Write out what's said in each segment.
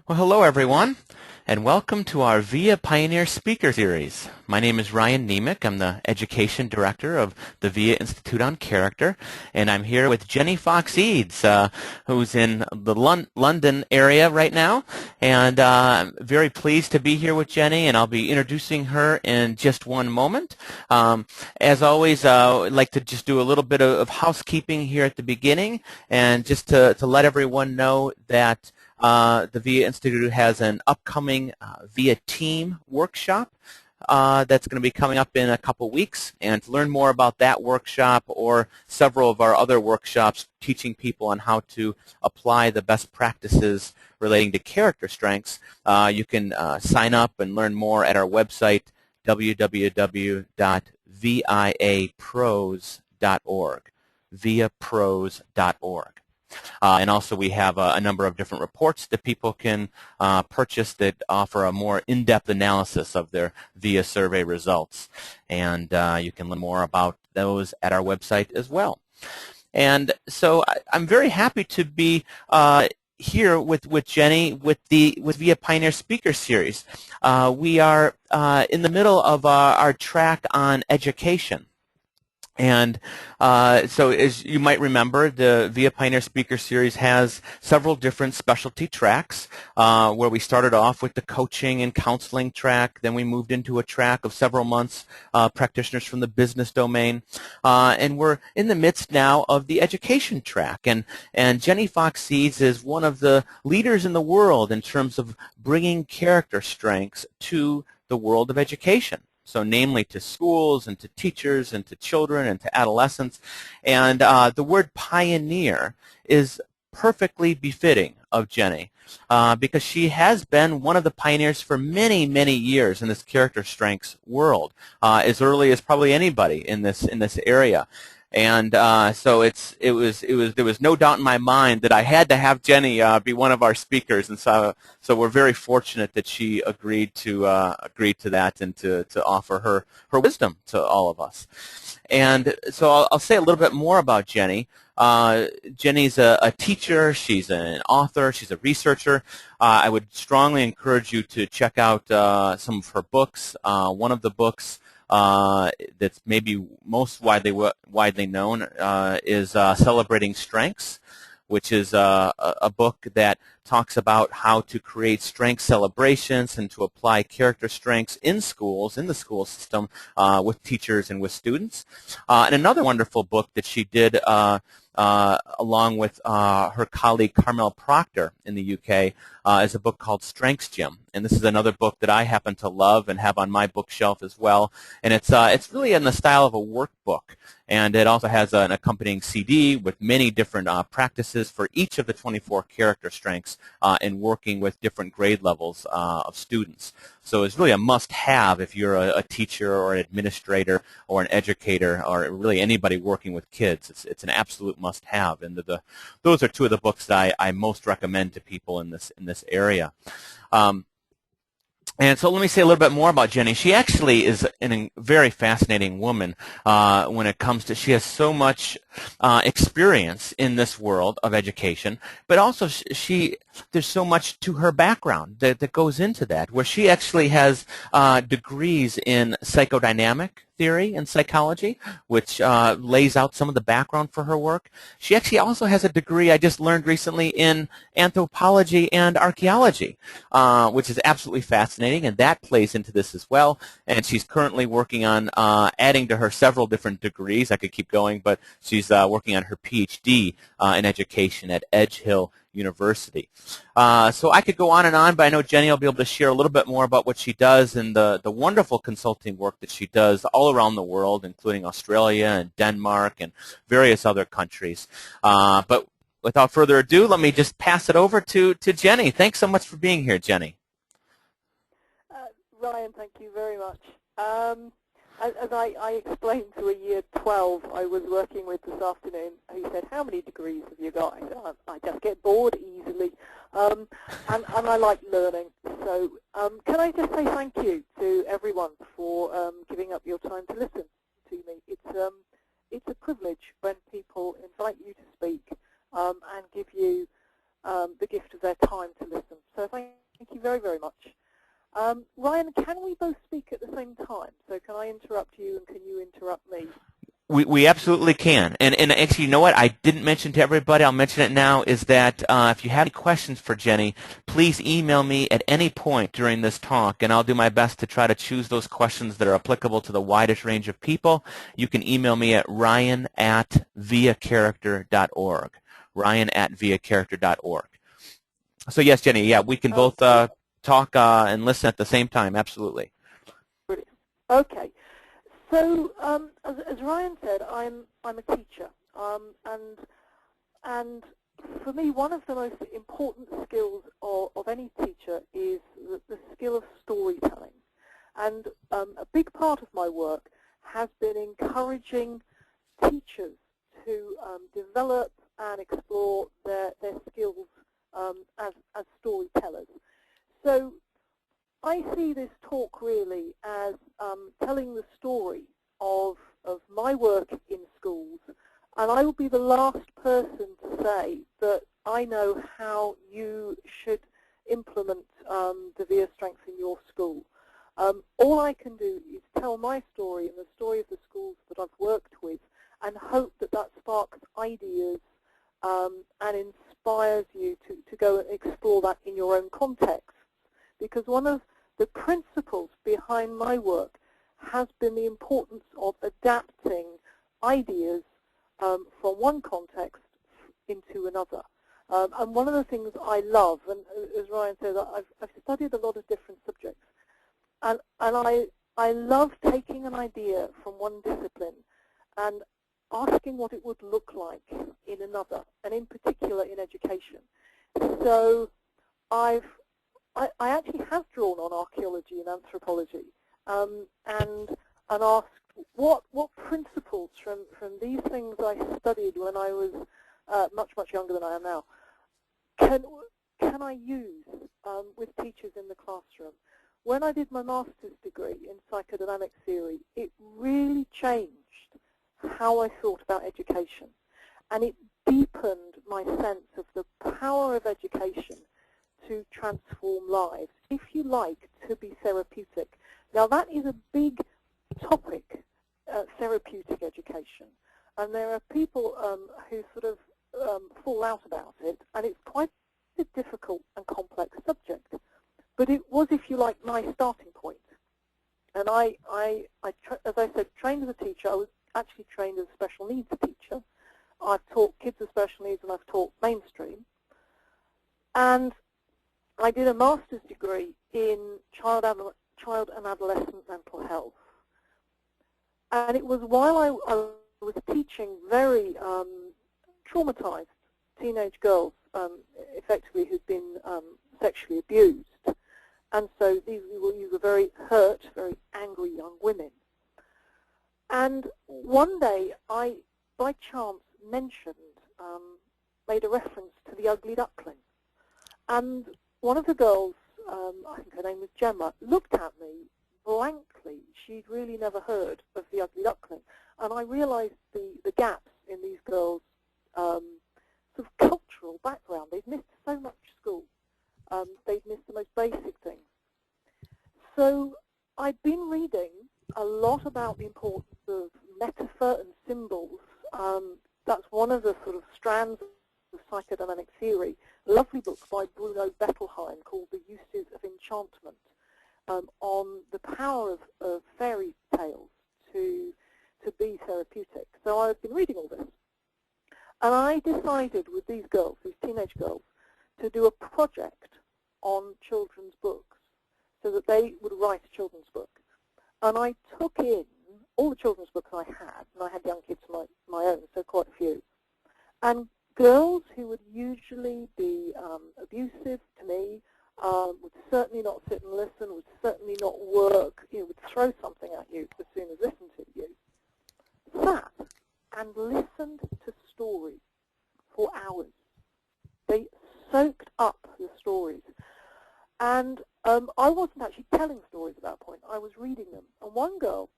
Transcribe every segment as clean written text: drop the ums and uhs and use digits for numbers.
Well, hello everyone, and welcome to our VIA Pioneer Speaker Series. My name is Ryan Nemec. I'm the Education Director of the VIA Institute on Character, and I'm here with Jenny Fox Eades, who's in the London area right now, and I'm very pleased to be here with Jenny, and I'll be introducing her in just one moment. As always, I'd like to just do a little bit of housekeeping here at the beginning, and just to let everyone know that the VIA Institute has an upcoming VIA Team workshop that's going to be coming up in a couple weeks. And to learn more about that workshop or several of our other workshops teaching people on how to apply the best practices relating to character strengths, you can sign up and learn more at our website, www.viapros.org, viapros.org. And also we have a number of different reports that people can purchase that offer a more in-depth analysis of their VIA survey results. And you can learn more about those at our website as well. And so I'm very happy to be here with Jenny with VIA Pioneer Speaker Series. We are in the middle of our track on education. And so as you might remember, the VIA Pioneer Speaker Series has several different specialty tracks where we started off with the coaching and counseling track. Then we moved into a track of several months, practitioners from the business domain. And we're in the midst now of the education track. And Jenny Fox Eades is one of the leaders in the world in terms of bringing character strengths to the world of education. So namely to schools and to teachers and to children and to adolescents. And the word pioneer is perfectly befitting of Jenny because she has been one of the pioneers for many, many years in this character strengths world, as early as probably anybody in this area. And so there was no doubt in my mind that I had to have Jenny be one of our speakers, and so we're very fortunate that she agreed to that and to offer her wisdom to all of us. And so I'll say a little bit more about Jenny. Jenny's a teacher, she's an author, she's a researcher. I would strongly encourage you to check out some of her books. One of the books that's maybe most widely known is Celebrating Strengths, which is a book that talks about how to create strength celebrations and to apply character strengths in schools, in the school system, with teachers and with students. And another wonderful book that she did along with her colleague Carmel Proctor in the UK is a book called Strengths Gym. And this is another book that I happen to love and have on my bookshelf as well. And it's really in the style of a workbook. And it also has an accompanying CD with many different practices for each of the 24 character strengths in working with different grade levels of students. So it's really a must-have if you're a teacher or an administrator or an educator or really anybody working with kids. It's an absolute must-have. And those are two of the books that I most recommend to people in this area. And so let me say a little bit more about Jenny. She actually is a very fascinating woman when it comes to, she has so much experience in this world of education, but also there's so much to her background that goes into that, where she actually has degrees in psychodynamic theory and psychology, which lays out some of the background for her work. She actually also has a degree I just learned recently in anthropology and archaeology, which is absolutely fascinating, and that plays into this as well. And she's currently working on adding to her several different degrees. I could keep going, but she's working on her PhD in education at Edge Hill University. So I could go on, but I know Jenny will be able to share a little bit more about what she does and the wonderful consulting work that she does all around the world, including Australia and Denmark and various other countries. But without further ado, let me just pass it over to Jenny. Thanks so much for being here, Jenny. Ryan, thank you very much. As I explained to a year 12 I was working with this afternoon, he said, how many degrees have you got? I said, I just get bored easily, and I like learning. So can I just say thank you to everyone for giving up your time to listen to me. It's a privilege when people invite you to speak and give you the gift of their time to listen. So thank you very, very much. Ryan, can we both speak at the same time? So can I interrupt you and can you interrupt me? We absolutely can. And actually, you know what? I didn't mention to everybody, I'll mention it now, is that if you have any questions for Jenny, please email me at any point during this talk, and I'll do my best to try to choose those questions that are applicable to the widest range of people. You can email me at ryan@viacharacter.org, ryan@viacharacter.org. So yes, Jenny, yeah, we can both talk and listen at the same time, absolutely. Brilliant. Okay. So, as Ryan said, I'm a teacher, and for me, one of the most important skills of any teacher is the skill of storytelling. And a big part of my work has been encouraging teachers to develop and explore their skills as storytellers. So I see this talk really as telling the story of my work in schools, and I will be the last person to say that I know how you should implement the VIA strengths in your school. All I can do is tell my story and the story of the schools that I've worked with, and hope that that sparks ideas and inspires you to go and explore that in your own context. Because one of the principles behind my work has been the importance of adapting ideas from one context into another. And one of the things I love, and as Ryan said, I've studied a lot of different subjects, and I love taking an idea from one discipline and asking what it would look like in another, and in particular in education. So I actually have drawn on archaeology and anthropology, and asked what principles from these things I studied when I was much younger than I am now can I use with teachers in the classroom. When I did my master's degree in psychodynamic theory, it really changed how I thought about education, and it deepened my sense of the power of education to transform lives, if you like, to be therapeutic. Now that is a big topic, therapeutic education, and there are people who sort of fall out about it, and it's quite a difficult and complex subject. But it was, if you like, my starting point. And I as I said, trained as a teacher. I was actually trained as a special needs teacher. I've taught kids with special needs and I've taught mainstream. And I did a master's degree in child and adolescent mental health. And it was while I was teaching very traumatized teenage girls, effectively, who'd been sexually abused. And so these were very hurt, very angry young women. And one day I, by chance, made a reference to the ugly duckling. And one of the girls, I think her name was Gemma, looked at me blankly. She'd really never heard of the ugly duckling. And I realized the gaps in these girls' sort of cultural background. They'd missed so much school. They'd missed the most basic things. So I'd been reading a lot about the importance of metaphor and symbols. That's one of the sort of strands of psychodynamic theory. A lovely book by Bruno Bettelheim called The Uses of Enchantment, on the power of fairy tales to be therapeutic. So I've been reading all this. And I decided with these girls, these teenage girls, to do a project on children's books so that they would write a children's book. And I took in all the children's books I had, and I had young kids of my own, so quite a few, and girls who would usually be abusive to me, would certainly not sit and listen, would certainly not work, would throw something at you as soon as listen to you, sat and listened to stories for hours. They soaked up the stories. And I wasn't actually telling stories at that point. I was reading them. And one girl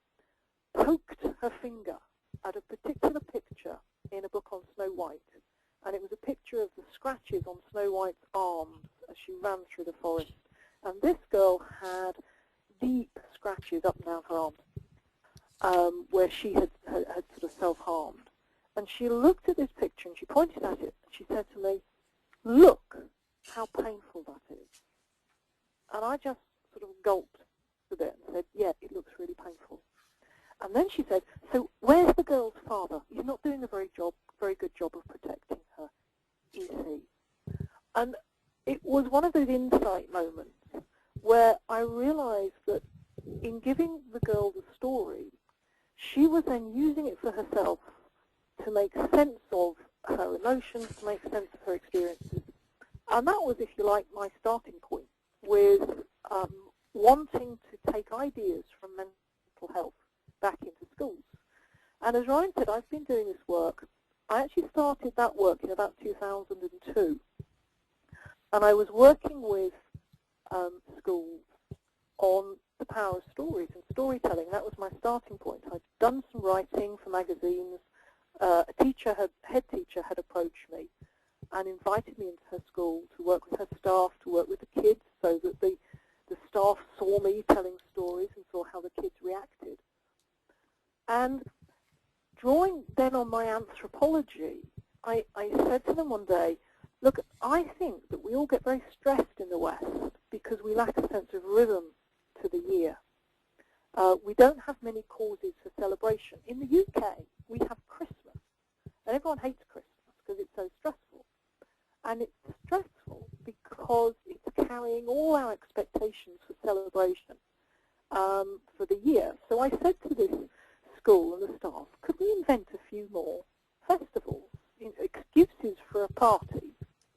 poked her finger at a particular picture in a book on Snow White and it was a picture of the scratches on Snow White's arms as she ran through the forest. And this girl had deep scratches up and down her arms, where she had sort of self-harmed. And she looked at this picture and she pointed at it and she said to me, "Look how painful that is." And I just sort of gulped a bit and said, "Yeah, it looks really painful." And then she said, "So where's the girl's father? He's not doing a very good job of protecting her, is he?" And it was one of those insight moments where I realized that in giving the girl the story, she was then using it for herself to make sense of her emotions, to make sense of her experiences. And that was, if you like, my starting point with wanting to take ideas from mental health back into schools. And as Ryan said, I've been doing this work. I actually started that work in about 2002. And I was working with schools on the power of stories and storytelling. That was my starting point. I'd done some writing for magazines. A head teacher had approached me and invited me into her school to work with her staff, to work with the kids, so that the staff saw me telling stories and saw how the kids reacted. And drawing then on my anthropology, I said to them one day, "Look, I think that we all get very stressed in the West because we lack a sense of rhythm to the year. We don't have many causes for celebration. In the UK, we have Christmas, and everyone hates Christmas because it's so stressful. And it's stressful because it's carrying all our expectations for celebration for the year." So I said to this school and the staff, "Could we invent a few more festivals, excuses for a party,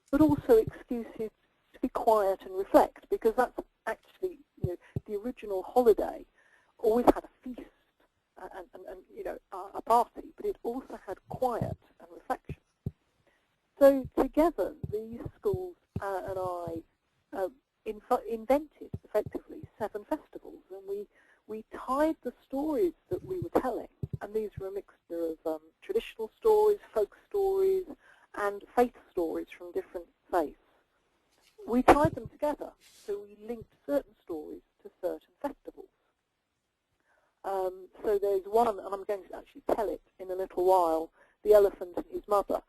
but also excuses to be quiet and reflect?" Because that's actually, the original holiday always had a feast and a party, but it also had quiet and reflection. So together, these schools and I invented, effectively, 7 festivals, and we tied the stories that we were telling, and these were a mixture of traditional stories, folk stories, and faith stories from different faiths. We tied them together, so we linked certain stories to certain festivals. So there's one, and I'm going to actually tell it in a little while, The Elephant and His Mother,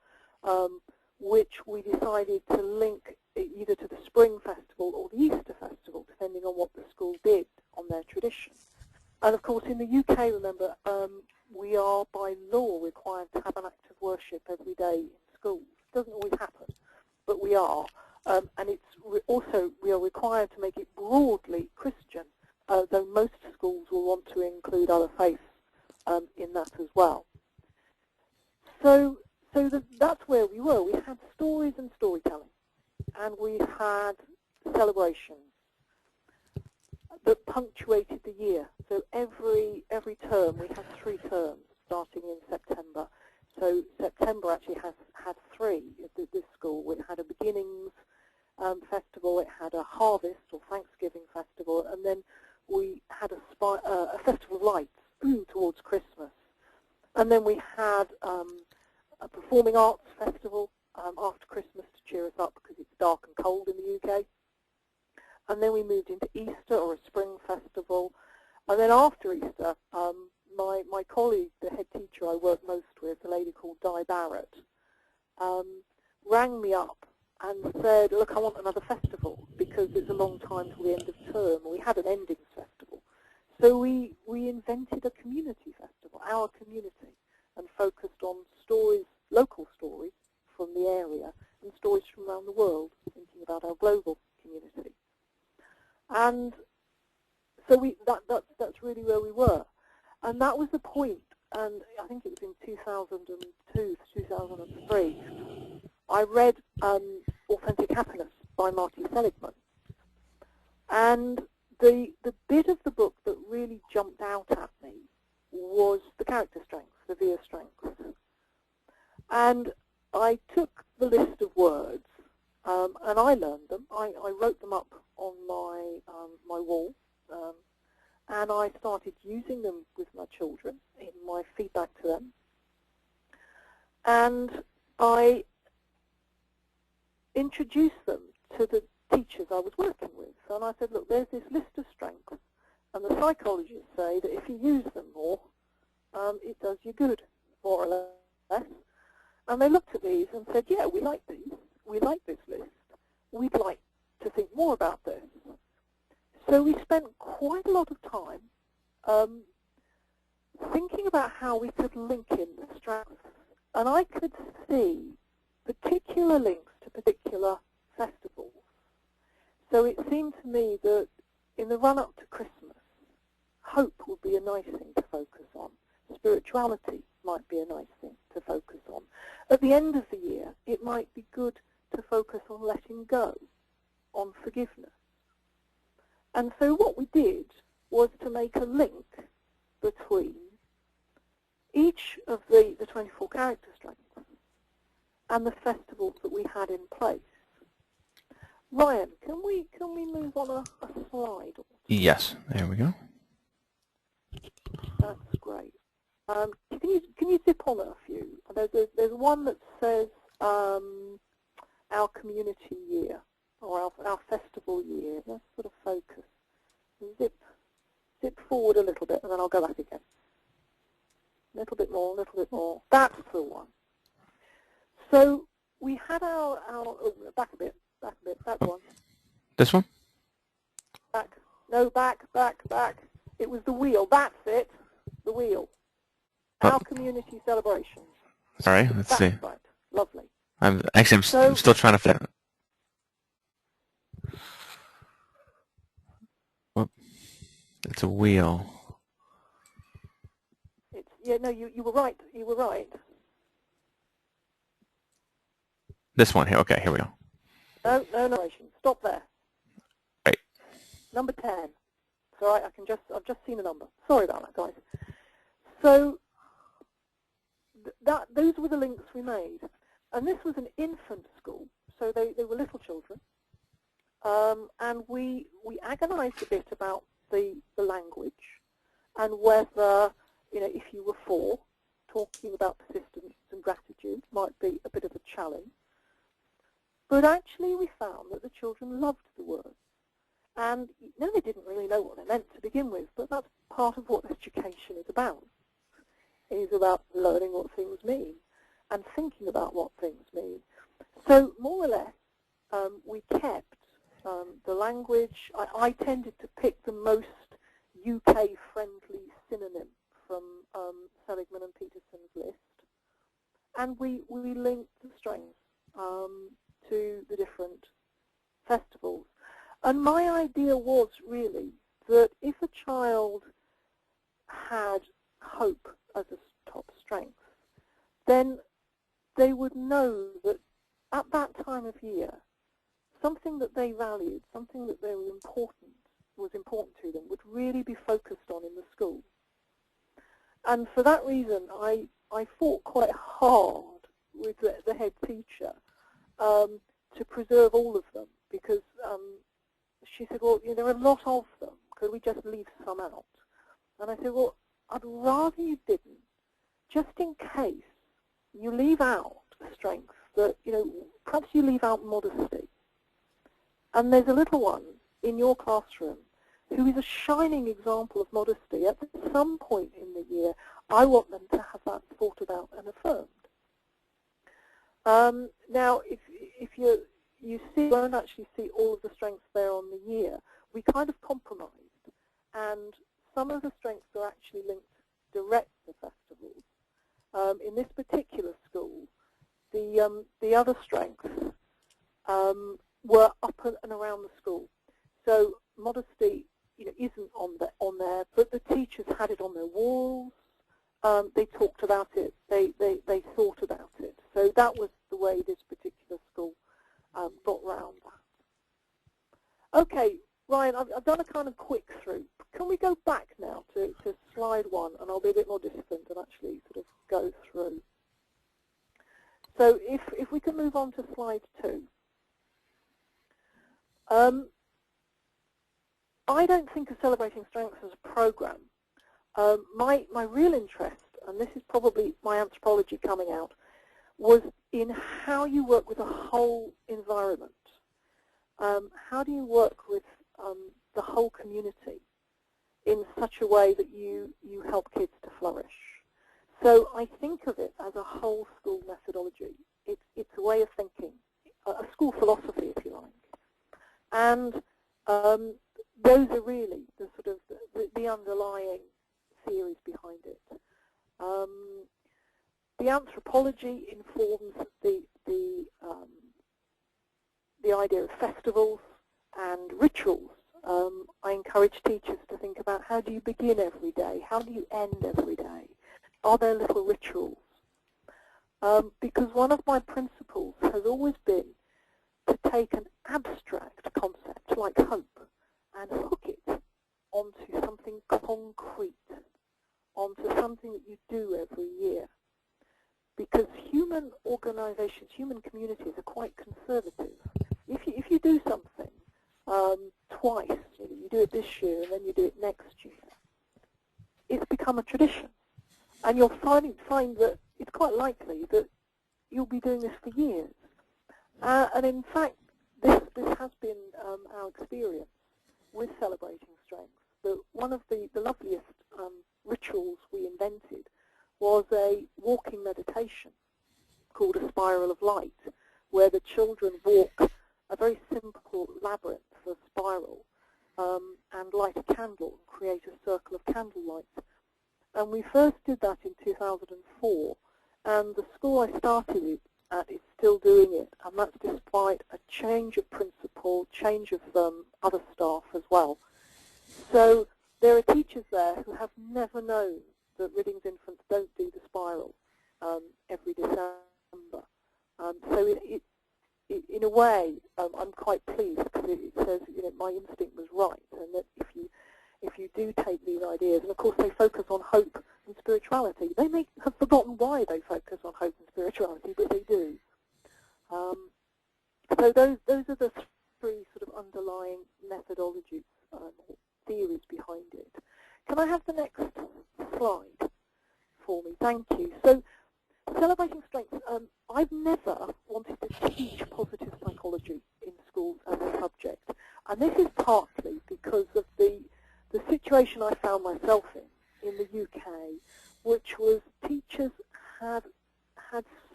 which we decided to link either to the Spring Festival or the Easter Festival, depending on what the school did on their tradition. And of course, in the UK, remember, we are by law required to have an act of worship every day in schools. It doesn't always happen, but we are. And we are required to make it broadly Christian, though most schools will want to include other faiths in that as well. So that's where we were. We had stories and storytelling, and we had celebrations that punctuated the year. So every term, we had 3 terms starting in September. So September actually had 3 at this school. It had a beginnings festival, it had a harvest or Thanksgiving festival, and then we had a festival of lights towards Christmas. And then we had a performing arts festival after Christmas to cheer us up because it's dark and cold in the UK. And then we moved into Easter, or a spring festival. And then after Easter, my colleague, the head teacher I work most with, a lady called Di Barrett, rang me up and said, "Look, I want another festival because it's a long time till the end of term." We had an endings festival. So we invented a community festival, our community, and focused on stories, local stories from the area, and stories from around the world, thinking about our global community. And so that's really where we were. And that was the point, and I think it was in 2002, 2003, I read Authentic Happiness by Marty Seligman. And the bit of the book that really jumped out at me was the character strengths, the VIA strengths. And I took the list of words, and I learned them. I wrote them up on my wall, and I started using them with my children in my feedback to them. And I introduce them to the teachers I was working with. So, and I said, look, there's this list of strengths, and the psychologists say that if you use them more, it does you good, more or less. And they looked at these and said, yeah, we like these. We like this list. We'd like to think more about this. So we spent quite a lot of time thinking about how we could link in the strengths. And I could see particular links to particular festivals. So it seemed to me that in the run-up to Christmas, hope would be a nice thing to focus on. Spirituality might be a nice thing to focus on. At the end of the year, it might be good to focus on letting go, on forgiveness. And so what we did was to make a link between each of the 24 character strengths and the festivals that we had in place. Ryan, can we move on a slide? Yes, there we go. That's great. Can you zip on a few? There's one that says our community year, or our festival year. Let's sort of focus. Zip forward a little bit, and then I'll go back again. A little bit more, a little bit more. That's the one. So we had our back a bit, that one. This one? Back. No, back. It was the wheel. That's it. The wheel. Our community celebrations. Sorry, let's see. Right. Lovely. I'm still trying to fit it. Whoop. It's a wheel. Yeah, no, you were right. You were right. This one here. Okay, here we go. No. Stop there. Right. Number 10. It's all right. I've just seen a number. Sorry about that, guys. So those were the links we made, and this was an infant school, so they were little children, and we agonised a bit about the language and whether, if you were 4, talking about persistence and gratitude might be a bit of a challenge. But actually we found that the children loved the words. And they didn't really know what they meant to begin with, but that's part of what education is about. It is about learning what things mean and thinking about what things mean. So more or less, we kept the language. I tended to pick the most UK-friendly synonym from Seligman and Peterson's list, and we linked the strengths to the different festivals. And my idea was really that if a child had hope as a top strength, then they would know that at that time of year, something that they valued, something that they were was important to them, would really be focused on in the school. And for that reason, I fought quite hard with the head teacher to preserve all of them, because she said, well, there are a lot of them. Could we just leave some out? And I said, well, I'd rather you didn't, just in case you leave out a strength that, perhaps you leave out modesty. And there's a little one in your classroom who is a shining example of modesty. At some point in the year, I want them to have that thought about and affirmed. Now, if you won't actually see all of the strengths there on the year, we kind of compromised. And some of the strengths are actually linked direct to festivals. In this particular school, the other strengths were up and around the school. So modesty, isn't on there, but the teachers had it on their walls. They talked about it. They thought about it. So that was the way this particular school got round that. Okay, Ryan, I've done a kind of quick through. Can we go back now to slide 1, and I'll be a bit more disciplined and actually sort of go through. So if we can move on to slide 2. I don't think of Celebrating Strengths as a program. My real interest, and this is probably my anthropology coming out, was in how you work with a whole environment how do you work with the whole community in such a way that you help kids to flourish? So I think of it as a whole school methodology. It's a way of thinking, a school philosophy, if you like. And those are really the sort of the underlying theories behind it. The anthropology informs the idea of festivals and rituals. I encourage teachers to think about, how do you begin every day? How do you end every day? Are there little rituals? Because one of my principles has always been to take an abstract concept like hope and hook it onto something concrete, onto something that you do every year. Because human organizations, human communities are quite conservative. If you do something twice, you do it this year and then you do it next year, it's become a tradition. And you'll find that it's quite likely that you'll be doing this for years. And in fact, this has been our experience with Celebrating Strengths. That one of the loveliest rituals we invented was a walking meditation called a spiral of light, where the children walk a very simple labyrinth of spiral and light a candle and create a circle of candlelight. And we first did that in 2004, and the school I started it at is still doing it, and that's despite a change of principal, change of other staff as well. So there are teachers there who have never known that Ridding's infants don't do the spiral every December. So in a way, I'm quite pleased, because it says my instinct was right, and that if you do take these ideas, and of course they focus on hope and spirituality. They may have forgotten why they focus on hope and spirituality, but they do. So those are the three sort of underlying methodologies, theories behind it. Can I have the next slide for me? Thank you. So, Celebrating Strengths, I've never wanted to teach positive psychology in schools as a subject, and this is partly because of the situation I found myself in the UK, which was teachers had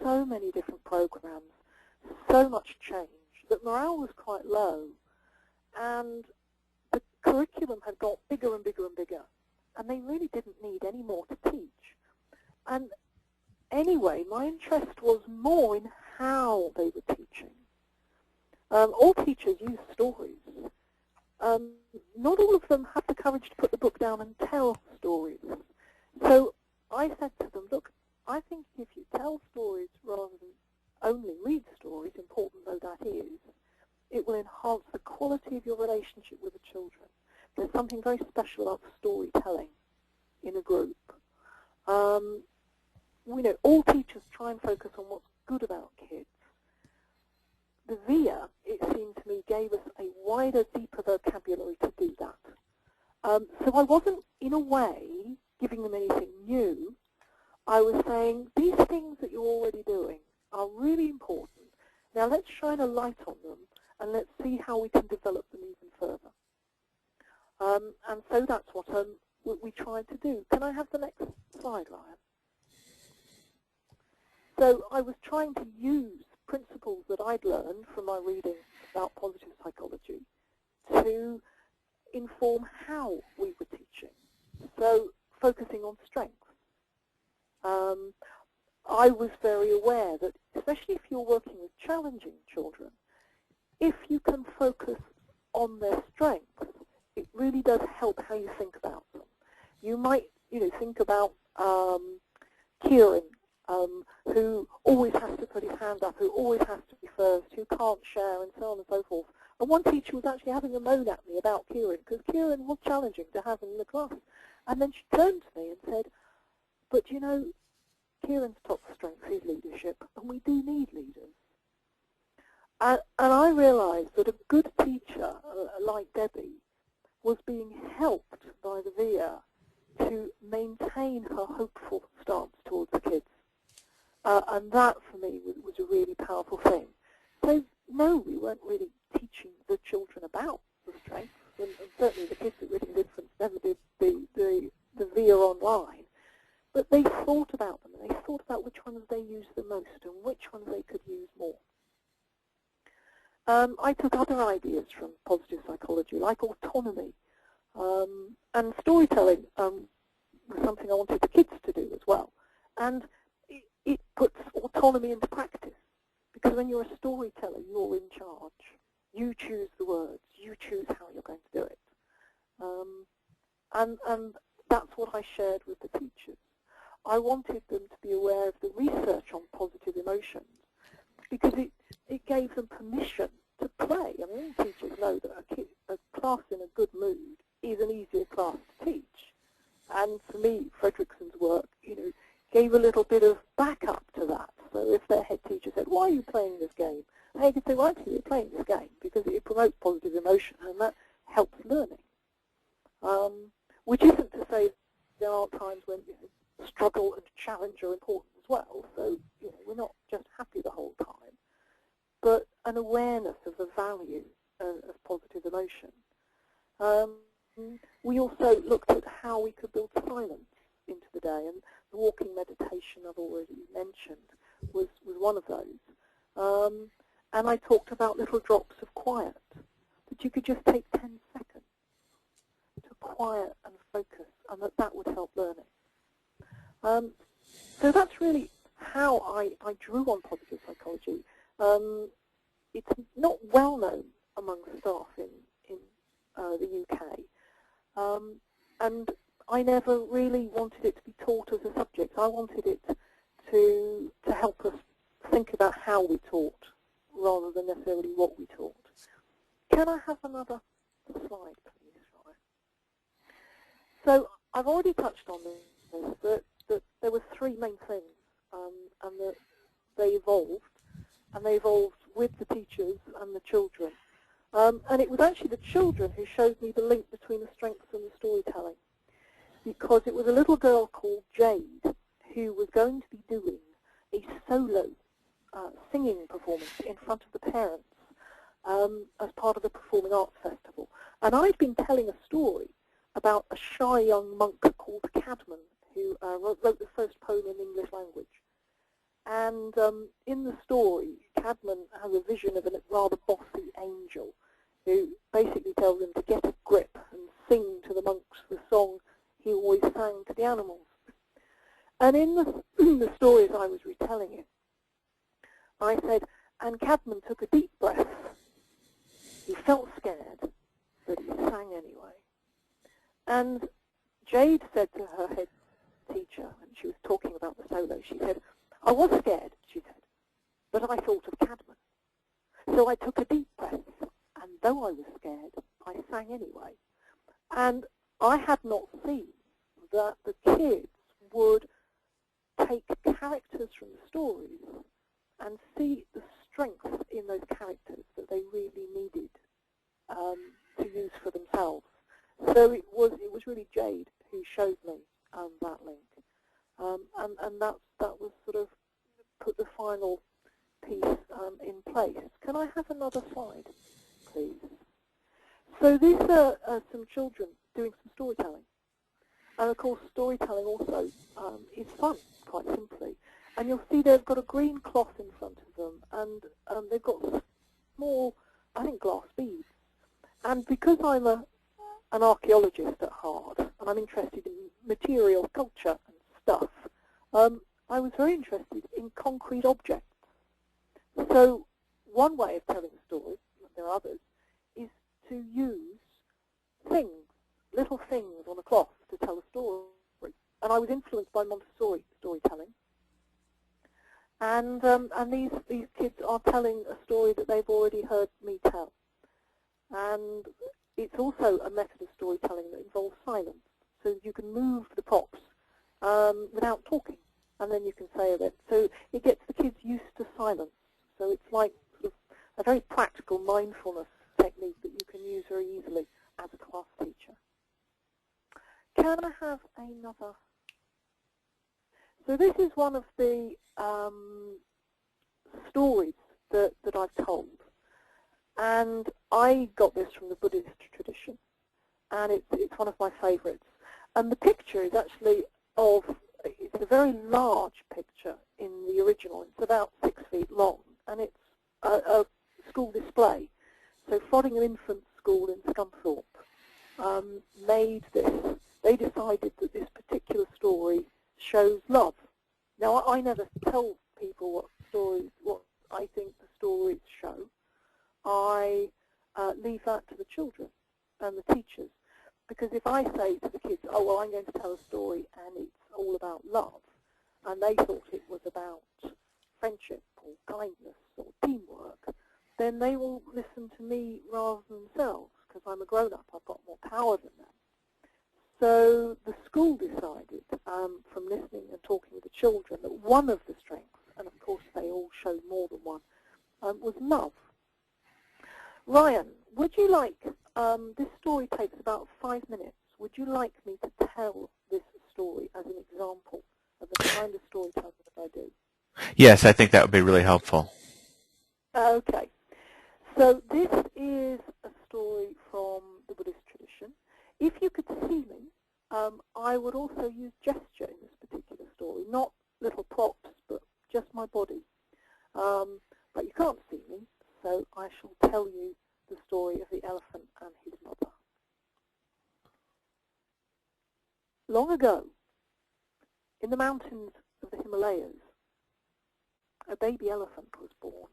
so many different programs, so much change, that morale was quite low, and the curriculum had got bigger and bigger and bigger, and they really didn't need any more to teach. And anyway, my interest was more in how they were teaching. All teachers use stories. Not all of them have the courage to put the book down and tell stories. So I said to them, look, I think if you tell stories rather than only read stories, important though that is, it will enhance the quality of your relationship with the children. There's something very special about storytelling in a group. All teachers try and focus on what's good about kids. The VIA, it seemed to me, gave us a wider, deeper vocabulary to do that. So I wasn't, in a way, giving them anything new. I was saying, these things that you're already doing are really important. Now let's shine a light on them, and let's see how we can develop them even further. And so that's what we tried to do. Can I have the next slide, Ryan? So I was trying to use principles that I'd learned from my reading about positive psychology to inform how we were teaching. So focusing on strengths. I was very aware that, especially if you're working with challenging children, if you can focus on their strengths, it really does help how you think about them. You might, think about Kieran, who always has to put his hand up, who always has to be first, who can't share, and so on and so forth. And one teacher was actually having a moan at me about Kieran, because Kieran was challenging to have in the class. And then she turned to me and said, but Kieran's top strength is leadership, and we do need leaders. And I realized that a good teacher, like Debbie, was being helped by the VIA to maintain her hopeful stance towards the kids. And that, for me, was a really powerful thing. So, no, we weren't really teaching teaching the children about the strengths, and certainly the kids at Reading Difference never did the VIA online, but they thought about them, and they thought about which ones they used the most and which ones they could use more. I took other ideas from positive psychology, like autonomy, and storytelling was something I wanted the kids to do as well. And it puts autonomy into practice, because when you're a storyteller, you're in charge. You choose the words. You choose how you're going to do it. And that's what I shared with the teachers. I wanted them to be aware of the research on positive emotions, because it gave them permission to play. I mean, teachers know that a class in a good mood is an easier class to teach. And for me, Fredrickson's work, gave a little bit of backup to that. So if their head teacher said, "Why are you playing this game?" they could say, "Well, actually, you're playing this game because it promotes positive emotion, and that helps learning." Which isn't to say there aren't times when struggle and challenge are important as well. So we're not just happy the whole time, but an awareness of the value of positive emotion. We also looked at how we could build silence into the day, and the walking meditation I've already mentioned was one of those. And I talked about little drops of quiet, that you could just take 10 seconds to quiet and focus, and that would help learning. So that's really how I drew on positive psychology. It's not well known among staff in the UK, and I never really wanted it to be taught as a subject. I wanted it to help us think about how we taught rather than necessarily what we taught. Can I have another slide, please? So I've already touched on this, that there were three main things, and that they evolved, and they evolved with the teachers and the children. And it was actually the children who showed me the link between the strengths and the storytelling, because it was a little girl called Jade who was going to be doing a solo singing performance in front of the parents as part of the Performing Arts Festival. And I'd been telling a story about a shy young monk called Cadman who wrote the first poem in the English language. And in the story, Cadman has a vision of a rather bossy angel who basically tells him to get a grip and sing to the monks the song he always sang to the animals. And in the stories I was retelling it, I said, and Cadman took a deep breath. He felt scared, but he sang anyway. And Jade said to her head teacher, and she was talking about the solo, she said, "I was scared," she said, "but I thought of Cadman. So I took a deep breath, and though I was scared, I sang anyway." And I had not seen that the kids would take characters from the stories and see the strength in those characters that they really needed to use for themselves. So it was really Jade who showed me that link, and that was sort of put the final piece in place. Can I have another slide, please? So these are some children doing some storytelling. And of course, storytelling also is fun, quite simply. And you'll see they've got a green cloth in front of them, and they've got small, I think, glass beads. And because I'm an archaeologist at heart, and I'm interested in material culture and stuff, I was very interested in concrete objects. So one way of telling a story, there are others, is to use things, little things on a cloth to tell a story. And I was influenced by Montessori storytelling. And these kids are telling a story that they've already heard me tell. And it's also a method of storytelling that involves silence. So you can move the props without talking, and then you can say a bit. So it gets the kids used to silence. So it's like sort of a very practical mindfulness technique that you can use very easily as a class teacher. Can I have another? So this is one of the stories that I've told. And I got this from the Buddhist tradition, and it's one of my favorites. And the picture is actually it's a very large picture in the original. It's about 6 feet long, and it's a school display. So Frodingham Infant School in Scunthorpe made this. They decided that this particular story shows love. Now, I never tell people what I think the stories show. I leave that to the children and the teachers, because if I say to the kids, oh, well, I'm going to tell a story and it's all about love, and they thought it was about friendship or kindness or teamwork, then they will listen to me rather than themselves, because I'm a grown-up, I've got more power than them. So the school decided, from listening and talking with the children, that one of the strengths, and of course they all showed more than one, was love. Ryan, would you like, this story takes about 5 minutes, would you like me to tell this story as an example of the kind of storytelling that I do? Yes, I think that would be really helpful. Okay. So this is a story from the Buddhist tradition. If you could see me, I would also use gesture in this particular story, not little props, but just my body. But you can't see me, so I shall tell you the story of the elephant and his mother. Long ago, in the mountains of the Himalayas, a baby elephant was born.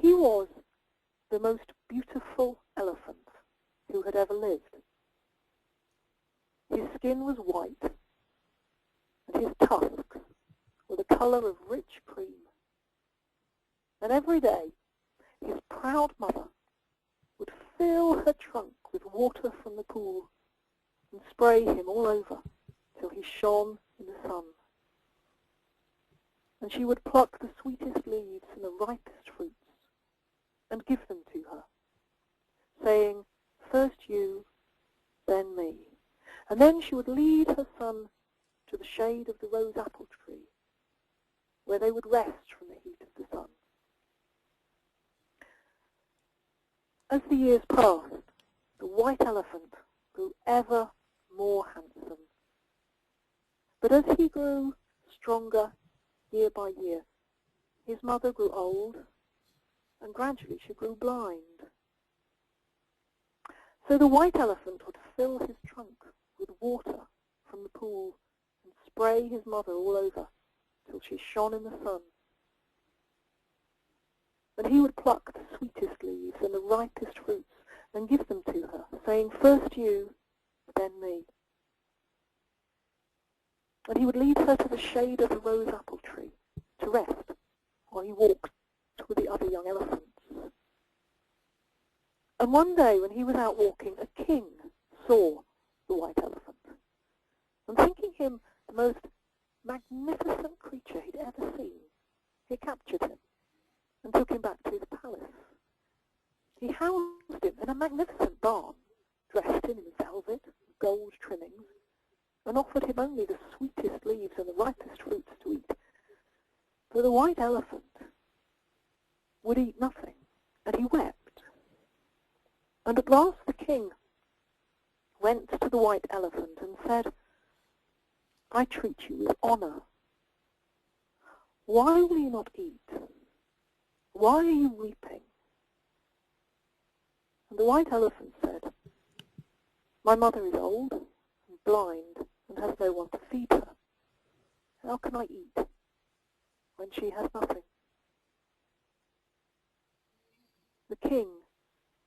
He was the most beautiful elephant who had ever lived. His skin was white, and his tusks were the colour of rich cream. And every day, his proud mother would fill her trunk with water from the pool and spray him all over till he shone in the sun. And she would pluck the sweetest leaves and the ripest fruits and give them to her, saying, first you, then me. And then she would lead her son to the shade of the rose apple tree, where they would rest from the heat of the sun. As the years passed, the white elephant grew ever more handsome. But as he grew stronger year by year, his mother grew old, and gradually she grew blind. So the white elephant would fill his trunk with water from the pool and spray his mother all over till she shone in the sun. And he would pluck the sweetest leaves and the ripest fruits and give them to her, saying, first you, then me. And he would lead her to the shade of the rose apple tree to rest while he walked with the other young elephants. And one day when he was out walking, a king saw the white elephant, and thinking him the most magnificent creature he'd ever seen, he captured him and took him back to his palace. He housed him in a magnificent barn, dressed him in velvet, gold trimmings, and offered him only the sweetest leaves and the ripest fruits to eat. For the white elephant would eat nothing, and he wept. And at last the king went to the white elephant and said, I treat you with honour. Why will you not eat? Why are you weeping? And the white elephant said, my mother is old and blind and has no one to feed her. How can I eat when she has nothing? The king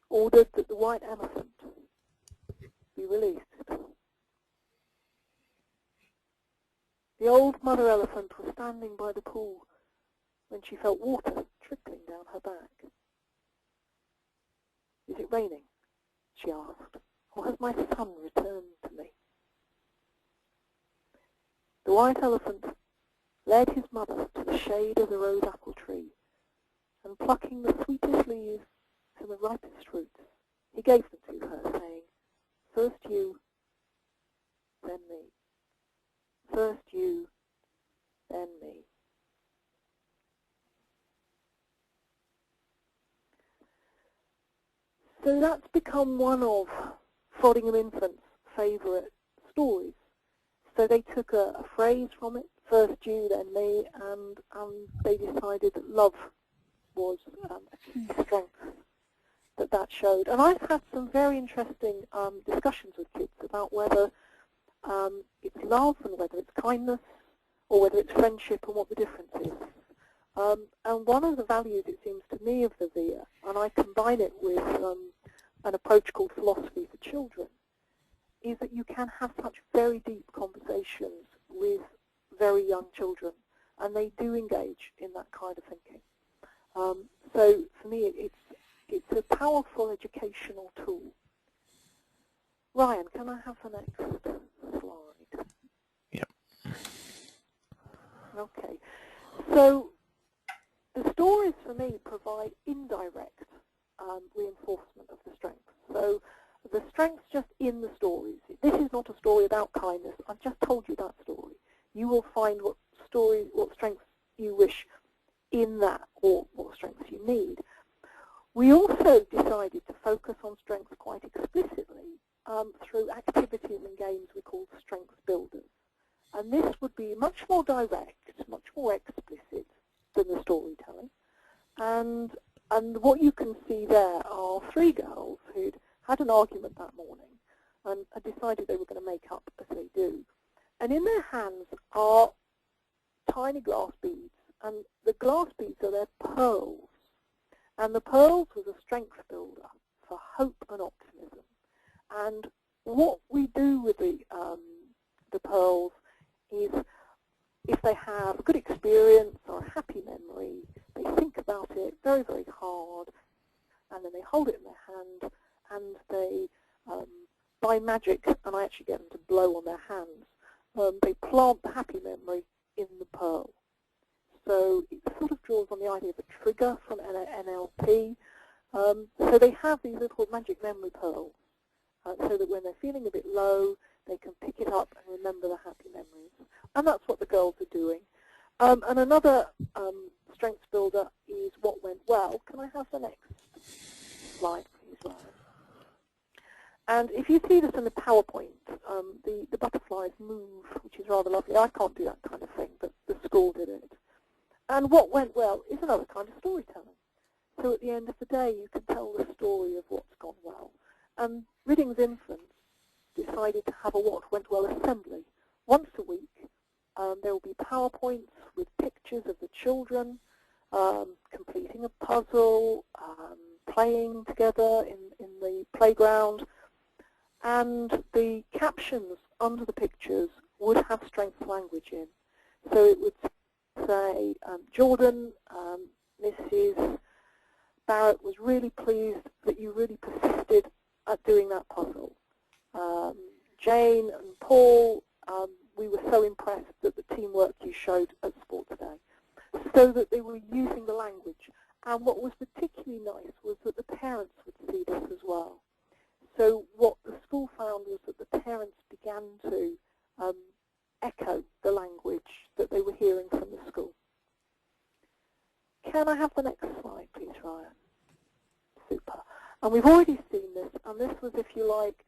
ordered that the white elephant be released. The old mother elephant was standing by the pool when she felt water trickling down her back. Is it raining? She asked, or has my son returned to me? The white elephant led his mother to the shade of the rose apple tree, and plucking the sweetest leaves and the ripest fruits, he gave them to her, saying, first you, then me. First you, then me. So that's become one of Frodingham Infant's favourite stories. So they took a phrase from it, first you, then me, and they decided that love was a key strength that showed. And I've had some very interesting discussions with kids about whether it's love and whether it's kindness or whether it's friendship and what the difference is. And one of the values, it seems to me, of the VIA, and I combine it with an approach called philosophy for children, is that you can have such very deep conversations with very young children, and they do engage in that kind of thinking. So for me, it's a powerful educational tool. Ryan, can I have the next slide? Yep. Okay. So the stories, for me, provide indirect reinforcement of the strengths. So the strengths just in the stories. This is not a story about kindness. I've just told you that story. You will find what strengths you wish in that, or what strengths you need. We also decided to focus on strengths quite explicitly through activities and games we call strengths builders. And this would be much more direct, much more explicit than the storytelling. And what you can see there are three girls who'd had an argument that morning and had decided they were going to make up as they do. And in their hands are tiny glass beads, and the glass beads are their pearls. And the pearls was a strength builder for hope and optimism. And what we do with the pearls is, if they have a good experience or a happy memory, they think about it very, very hard, and then they hold it in their hand, and they, by magic, and I actually get them to blow on their hands, they plant the happy memory in the pearl. So it sort of draws on the idea of a trigger from NLP. So they have these little magic memory pearls, so that when they're feeling a bit low, they can pick it up and remember the happy memories. And that's what the girls are doing. And another strengths builder is what went well. Can I have the next slide, please, Ryan? And if you see this in the PowerPoint, the butterflies move, which is rather lovely. I can't do that kind of thing, but the school did it. And what went well is another kind of storytelling. So at the end of the day, you can tell the story of what's gone well. And Ridding's Infants decided to have a what went well assembly. Once a week, there will be PowerPoints with pictures of the children completing a puzzle, playing together in the playground, and the captions under the pictures would have strengths language in. So it would say, Jordan, Mrs. Barrett was really pleased that you really persisted at doing that puzzle. Jane and Paul, we were so impressed at the teamwork you showed at Sports Day. So that they were using the language. And what was particularly nice was that the parents would see this as well. So what the school found was that the parents began to echo the language that they were hearing from the school. Can I have the next slide, please, Ryan? Super. And we've already seen this, and this was, if you like,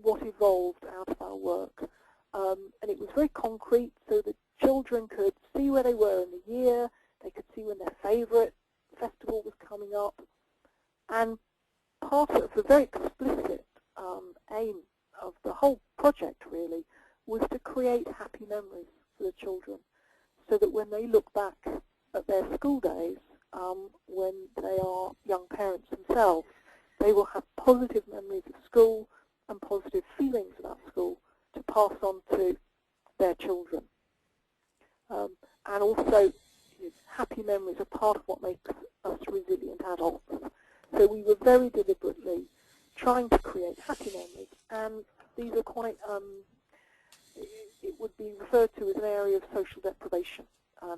what evolved out of our work. And it was very concrete, so the children could see where they were in the year, they could see when their favourite festival was coming up, and part of the very explicit aim of the whole project, really, was to create happy memories for the children, so that when they look back at their school days, when they are young parents themselves, they will have positive memories of school and positive feelings about school to pass on to their children. And also, happy memories are part of what makes us resilient adults. So we were very deliberately trying to create happy memories, and these are quite, it would be referred to as an area of social deprivation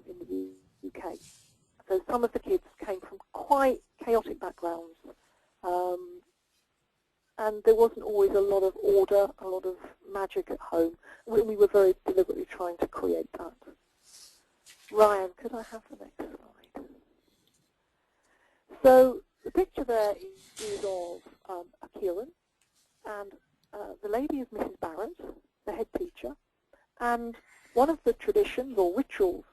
in the UK. So some of the kids came from quite chaotic backgrounds, and there wasn't always a lot of order, a lot of magic at home. We were very deliberately trying to create that. Ryan, could I have the next slide? So the picture there is of a Kieran, and the lady is Mrs. Barrett, the head teacher, and one of the traditions or rituals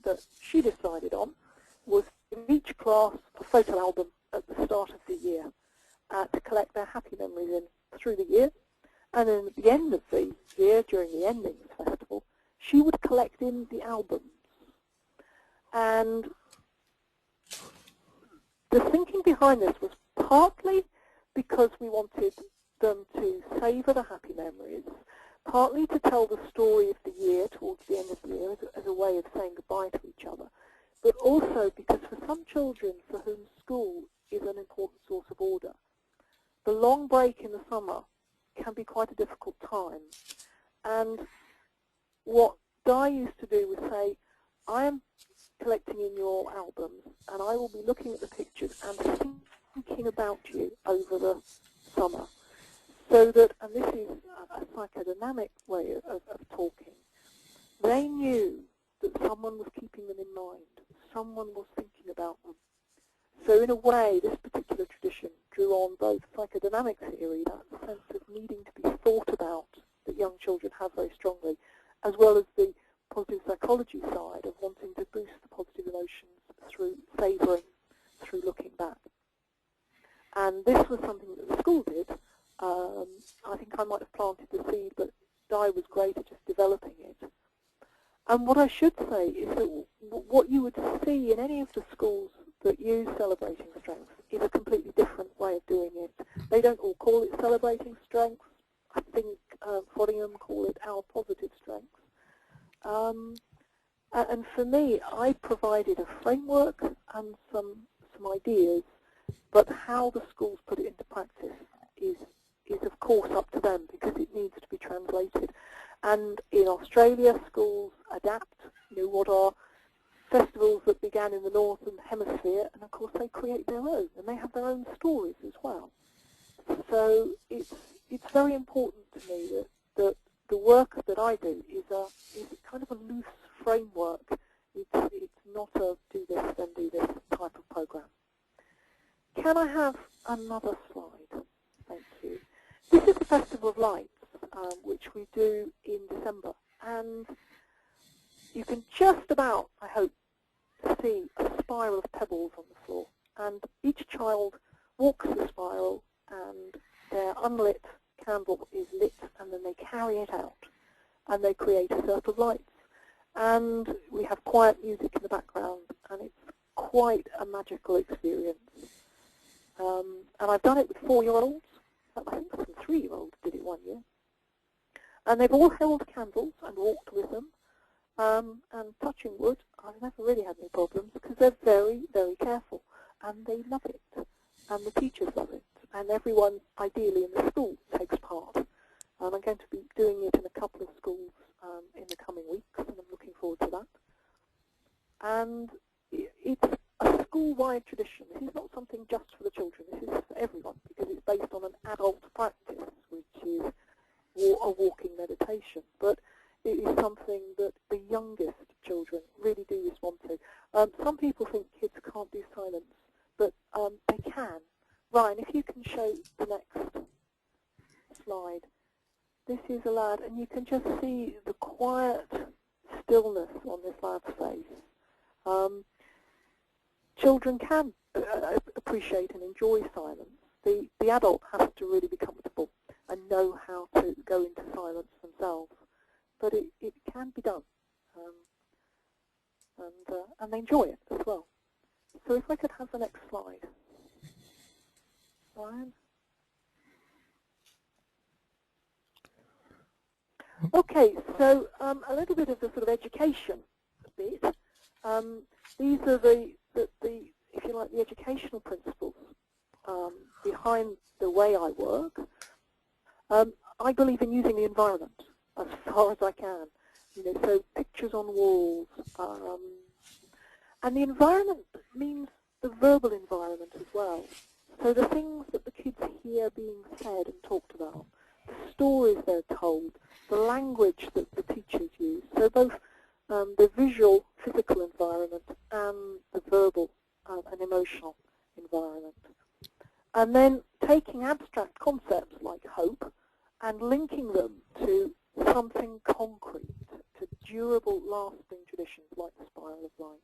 that she decided on was in each class a photo album at the start of the year to collect their happy memories in through the year. And then at the end of the year, during the Endings Festival, she would collect in the albums. And the thinking behind this was partly because we wanted them to savour the happy memories, partly to tell the story of the year towards the end of the year as a way of saying goodbye to each other, but also because for some children for whom school is an important source of order, the long break in the summer can be quite a difficult time. And what Di used to do was say, I am collecting in your albums and I will be looking at the pictures and thinking about you over the summer. So that, and this is a psychodynamic way of talking, they knew that someone was keeping them in mind, someone was thinking about them. So in a way, this particular tradition drew on both psychodynamic theory, that sense of needing to be thought about that young children have very strongly, as well as the positive psychology side of wanting to boost the positive emotions through savouring, through looking back. And this was something that the school did. I think I might have planted the seed, but Di was great at just developing it. And what I should say is that what you would see in any of the schools that use Celebrating Strengths is a completely different way of doing it. They don't all call it Celebrating Strengths. I think Frodingham call it Our Positive Strengths. And for me, I provided a framework and some ideas, but how the schools put it into practice is of course up to them because it needs to be translated. And in Australia, schools adapt, what are festivals that began in the Northern Hemisphere, and of course they create their own, and they have their own stories as well. So it's very important to me that the work that I do is kind of a loose framework. It's not a do this, then do this type of program. Can I have another slide? Thank you. This is the Festival of Lights, which we do in December. And you can just about, I hope, see a spiral of pebbles on the floor. And each child walks the spiral, and their unlit candle is lit, and then they carry it out. And they create a circle of lights. And we have quiet music in the background, and it's quite a magical experience. And I've done it with 4-year-olds. I think some 3-year-olds did it one year. And they've all held candles and walked with them. And touching wood, I've never really had any problems because they're very, very careful. And they love it. And the teachers love it. And everyone, ideally, in the school takes part. And I'm going to be doing it in a couple of schools in the coming weeks, and I'm looking forward to that. And it's a school-wide tradition. This is not something just for the children. This is for everyone because it's based on an adult practice, which is a walking meditation. But it is something that the youngest children really do respond to. Some people think kids can't do silence, but they can. Ryan, if you can show the next slide. This is a lad, and you can just see the quiet stillness on this lad's face. Children can appreciate and enjoy silence. The adult has to really be comfortable and know how to go into silence themselves. But it can be done, and they enjoy it as well. So if I could have the next slide. Ryan? Okay, so a little bit of the sort of education bit. These are the if you like, the educational principles behind the way I work. I believe in using the environment as far as I can. So pictures on walls, and the environment means the verbal environment as well. So the things that the kids hear being said and talked about, the stories they're told, the language that the teachers use. So both the visual, physical environment and the verbal and emotional environment. And then taking abstract concepts like hope and linking them to something concrete, to durable, lasting traditions like the Spiral of Light.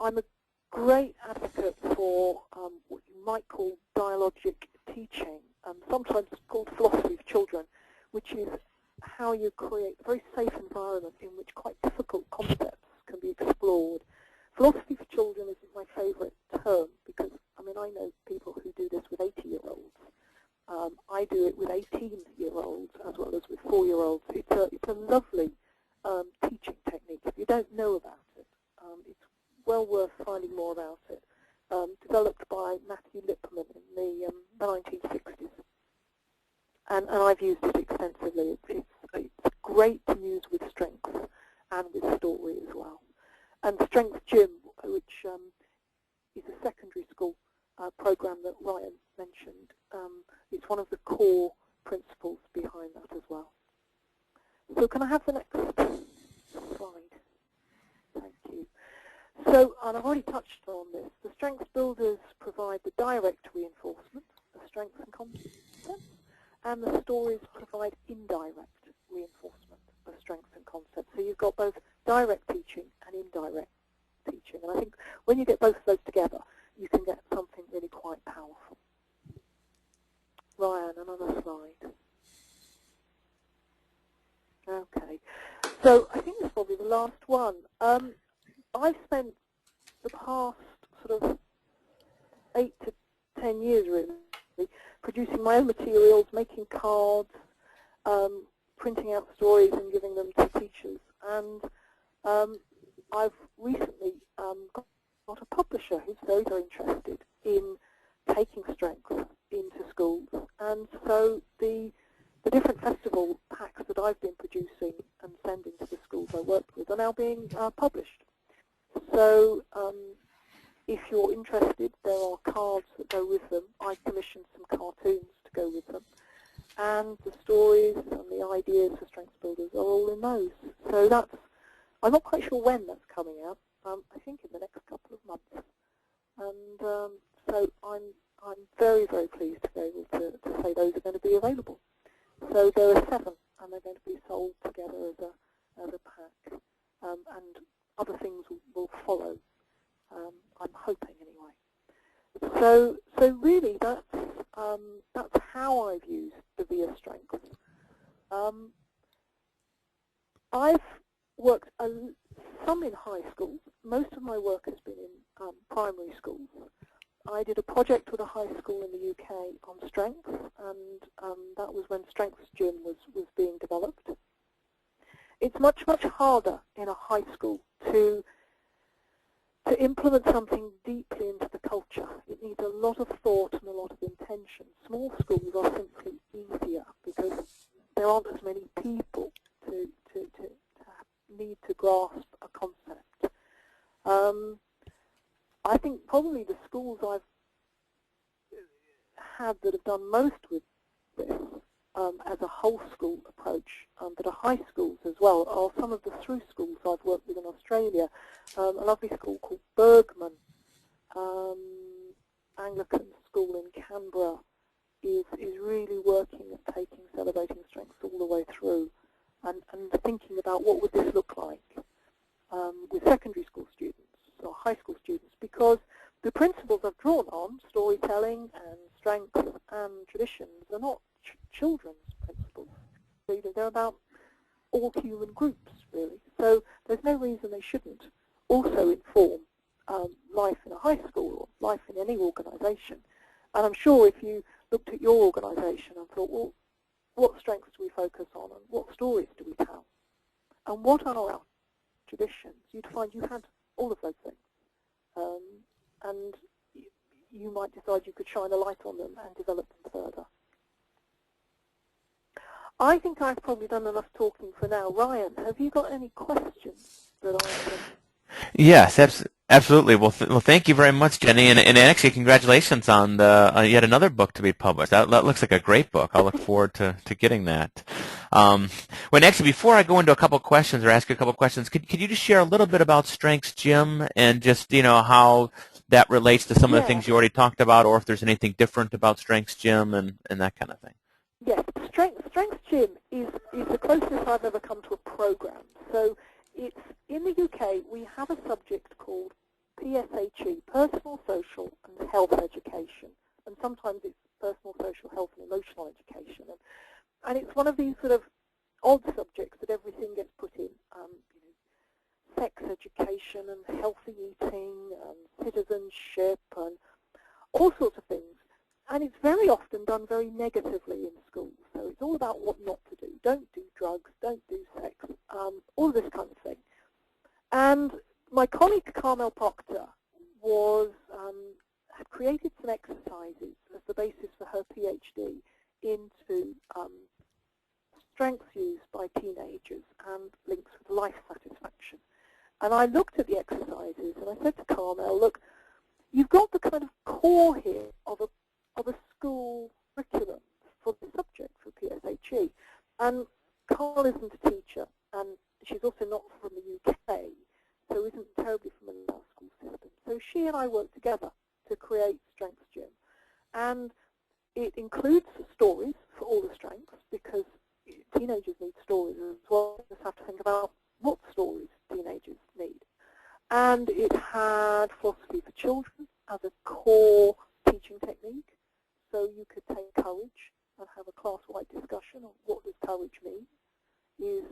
I'm a great advocate for what you might call dialogic teaching, sometimes called philosophy of children, which is how you create a very safe environment in which quite difficult concepts can be explored. Philosophy for children isn't my favourite term because, I mean, I know people who do this with 80-year-olds. I do it with 18-year-olds as well as with 4-year-olds. It's a lovely teaching technique. If you don't know about it, it's well worth finding more about it. Developed by Matthew Lipman in the 1960s. And I've used it extensively. It's great to use with strength and with story as well. And Strength Gym, which is a secondary school program that Ryan mentioned, is one of the core principles behind that as well. So can I have the next slide? Thank you. So, and I've already touched on this, the strengths builders provide the direct reinforcement of strengths and concepts, and the stories provide indirect reinforcement of strengths and concepts. So you've got both direct teaching and indirect teaching. And I think when you get both of those together, you can get something really quite powerful. Ryan, another slide. Okay. So I think this is probably the last one. I've spent the past sort of 8 to 10 years really producing my own materials, making cards, printing out stories and giving them to teachers. And I've recently got a publisher who's very, very interested in taking strength into schools. And so the different festival packs that I've been producing and sending to the schools I worked with are now being published. So if you're interested, there are cards that go with them. I commissioned some cartoons to go with them. And the stories and the ideas for Strengths Builders are all in those. So that's, I'm not quite sure when that's coming out. I think in the next couple of months. And so I'm very, very pleased to be able to say those are going to be available. So there are 7, and they're going to be sold together as a pack. And other things will follow. I'm hoping anyway. So really, that's how I've used the VIA strengths. I've worked some in high schools. Most of my work has been in primary schools. I did a project with a high school in the UK on strength, and that was when Strengths Gym was being developed. It's much, much harder in a high school to implement something deeply into the culture. It needs a lot of thought and a lot of intention. Small schools are simply easier because there aren't as many people to need to grasp a concept. I think probably the schools I've had that have done most with this as a whole school approach, but are high schools as well, are some of the through schools I've worked with in Australia. A lovely school called Bergman, Anglican school in Canberra, is really working at taking celebrating strengths all the way through and thinking about what would this look like with secondary school students or high school students, because the principles I've drawn on, storytelling and strength and traditions, are not children's principles. They're about all human groups, really. So there's no reason they shouldn't also inform life in a high school or life in any organisation. And I'm sure if you looked at your organisation and thought, well, what strengths do we focus on and what stories do we tell? And what are our traditions? You'd find you had all of those things. And you might decide you could shine a light on them and develop them further. I think I've probably done enough talking for now. Ryan, have you got any questions that I can... Yes, absolutely. Well, thank you very much, Jenny, and actually, congratulations on the yet another book to be published. That looks like a great book. I'll look forward to getting that. Well, actually, before I go into a couple of questions or ask you a couple of questions, could you just share a little bit about Strengths Gym and just how that relates to some of the Yeah. things you already talked about, or if there's anything different about Strengths Gym and that kind of thing. Yes, Strengths Gym is the closest I've ever come to a program. So it's in the UK. We have a subject called PSHE, Personal, Social, and Health Education, and sometimes it's Personal, Social, Health, and Emotional Education. And it's one of these sort of odd subjects that everything gets put in. Sex education and healthy eating and citizenship and all sorts of things. And it's very often done very negatively in schools. So it's all about what not to do. Don't do drugs, don't do sex, all this kind of thing. And my colleague Carmel Proctor had created some exercises as the basis for her PhD into strengths used by teenagers and links with life satisfaction. And I looked at the exercises and I said to Carmel, look, you've got the kind of core here of a school curriculum for the subject for PSHE. And Carl isn't a teacher, and she's also not from the UK, so isn't terribly familiar with our school system. So she and I worked together to create Strengths Gym. And it includes stories for all the strengths, because teenagers need stories as well. You just have to think about what stories teenagers need. And it had philosophy for children as a core teaching technique. So you could take courage and have a class-wide discussion on what does courage mean. Is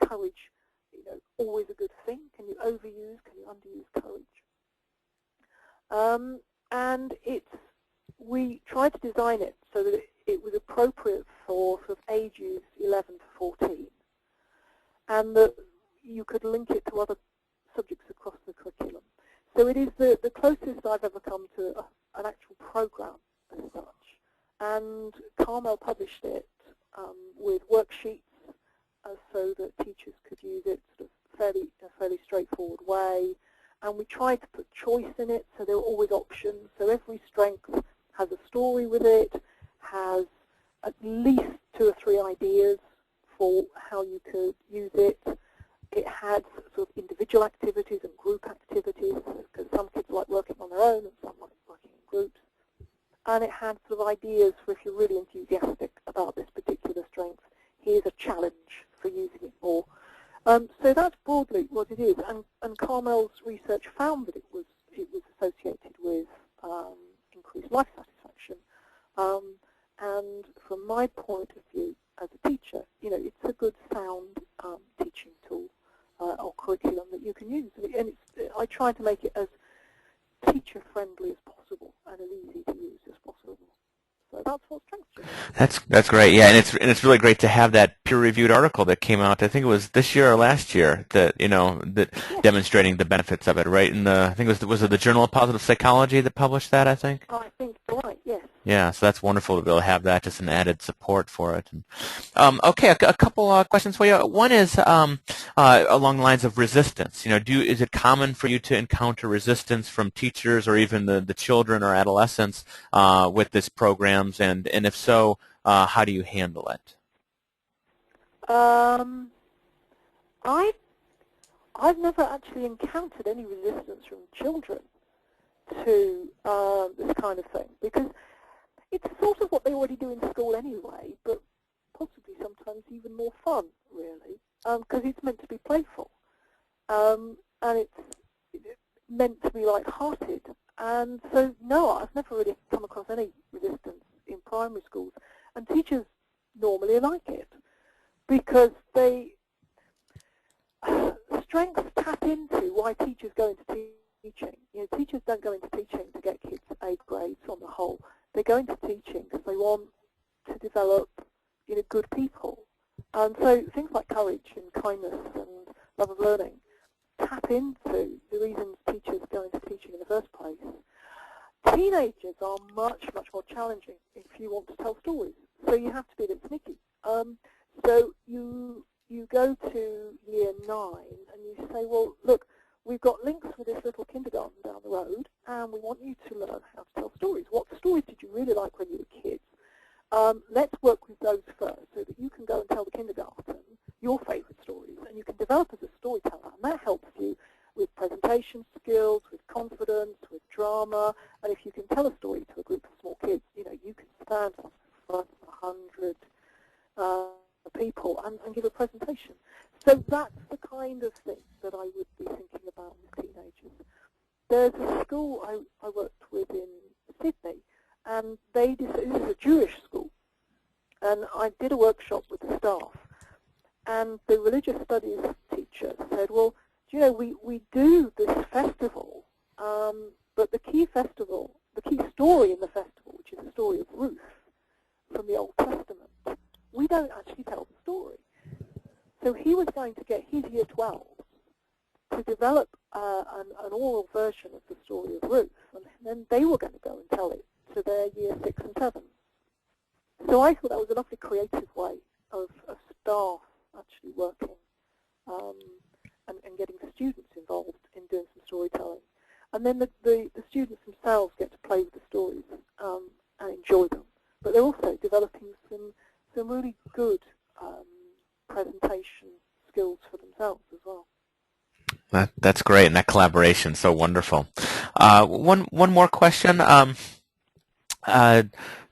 courage, always a good thing? Can you overuse? Can you underuse courage? And we tried to design it so that it was appropriate for sort of ages 11 to 14, and that you could link it to other subjects across the curriculum. So it is the closest I've ever come to an actual program as such. And Carmel published it with worksheets so that teachers could use it sort of in a fairly straightforward way. And we tried to put choice in it, so there were always options. So every strength has a story with it, has at least 2 or 3 ideas for how you could use it. It had sort of individual activities and group activities, because some kids like working on their own and some like working in groups. And it had sort of ideas for if you're really enthusiastic about this particular strength, here's a challenge for using it more. So that's broadly what it is. And Carmel's research found that it was associated with increased life satisfaction. And from my point of view as a teacher, it's a good sound teaching tool or curriculum that you can use. And I try to make it as teacher-friendly as possible and as easy to use as possible. So that's what Strengths Gym is. That's great, yeah, and it's really great to have that peer-reviewed article that came out. I think it was this year or last year that Yes. demonstrating the benefits of it. Right in I think was it the Journal of Positive Psychology that published that? I think. I think you're right. Yes. Yeah, so that's wonderful to be able to have that, just an added support for it. And, okay, a couple questions for you. One is along the lines of resistance. Is it common for you to encounter resistance from teachers or even the children or adolescents with this programs? And if so, how do you handle it? I've never actually encountered any resistance from children to this kind of thing, because it's sort of what they already do in school anyway, but possibly sometimes even more fun, really, because it's meant to be playful, and it's meant to be light-hearted. And so, no, I've never really come across any resistance in primary schools, and teachers normally like it, because strengths tap into why teachers go into teaching. Teachers don't go into teaching to get kids A grades on the whole. They go into teaching because they want to develop, good people. And so things like courage and kindness and love of learning tap into the reasons teachers go into teaching in the first place. Teenagers are much, much more challenging if you want to tell stories. So you have to be a bit sneaky. So you go to year 9 and you say, well, look, we've got links with this little kindergarten down the road, and we want you to learn how to tell stories. What stories did you really like when you were kids? Let's work with those first so that you can go and tell the kindergarten your favourite stories, and you can develop as a storyteller, and that helps you with presentation skills, with confidence, with drama, to a group of small kids, you know, you can stand up in front of 100 people and give a presentation. So that's the kind of thing that I would be thinking about with teenagers. There's a school I worked with in Sydney, and this is a Jewish school, and I did a workshop with the staff, and the religious studies teacher said, well, you know, we do this festival, but the key story in the festival, which is the story of Ruth from the Old Testament, we don't actually tell the story. So he was going to get his year 12 to develop an oral version of the story of Ruth, and then they were going to go and tell it to their year 6 and 7. So I thought that was a lovely creative way of staff actually working and getting students involved in doing some storytelling. And then the students themselves get to play with the stories and enjoy them. But they're also developing some really good presentation skills for themselves as well. That's great, and that collaboration so wonderful. One more question.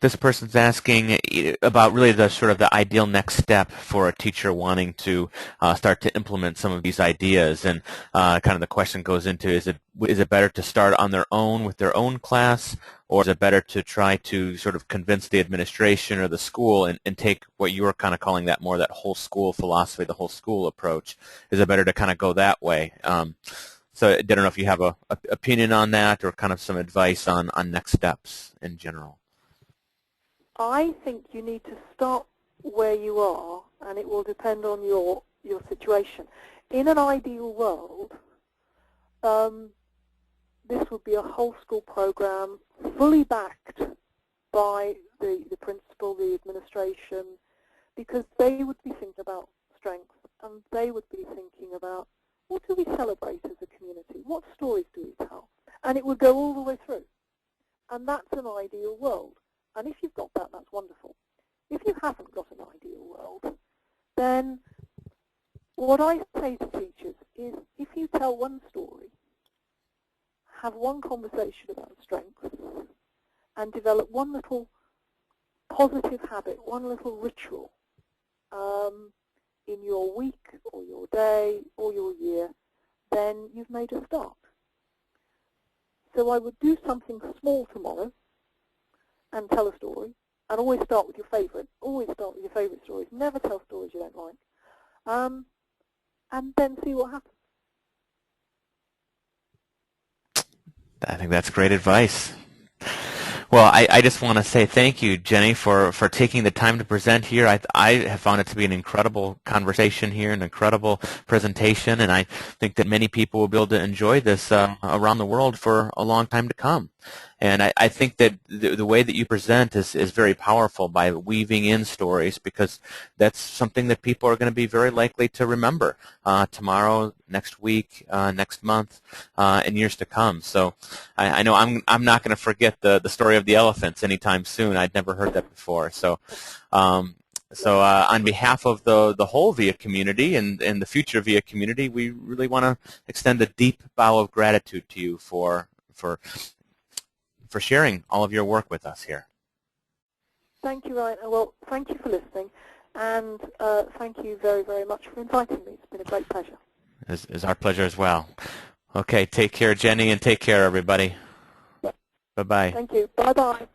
This person's asking about really the sort of the ideal next step for a teacher wanting to start to implement some of these ideas, and kind of the question goes into, is it better to start on their own with their own class, or is it better to try to sort of convince the administration or the school and take what you were kind of calling that whole school philosophy, the whole school approach? Is it better to kind of go that way? So I don't know if you have an opinion on that, or kind of some advice on next steps in general. I think you need to start where you are, and it will depend on your situation. In an ideal world, this would be a whole school program, fully backed by the principal, the administration, because they would be thinking about strengths, and they would be thinking about, what do we celebrate as a community? What stories do we tell? And it would go all the way through. And that's an ideal world. And if you've got that, that's wonderful. If you haven't got an ideal world, then what I say to teachers is, if you tell one story, have one conversation about strengths, and develop one little positive habit, one little ritual in your week or your day or your year, then you've made a start. So I would do something small tomorrow and tell a story, and always start with your favourite. Always start with your favourite stories. Never tell stories you don't like. And then see what happens. I think that's great advice. Well, I just want to say thank you, Jenny, for taking the time to present here. I have found it to be an incredible conversation here, an incredible presentation, and I think that many people will be able to enjoy this around the world for a long time to come. And I think that the way that you present is very powerful by weaving in stories, because that's something that people are going to be very likely to remember tomorrow, next week, next month, and years to come. So I know I'm not going to forget the story of the elephants anytime soon. I'd never heard that before. So on behalf of the whole VIA community and the future VIA community, we really want to extend a deep bow of gratitude to you for sharing all of your work with us here. Thank you, Ryan. Well, thank you for listening, and thank you very, very much for inviting me. It's been a great pleasure. It's our pleasure as well. Okay, take care, Jenny, and take care, everybody. Bye-bye. Thank you. Bye-bye.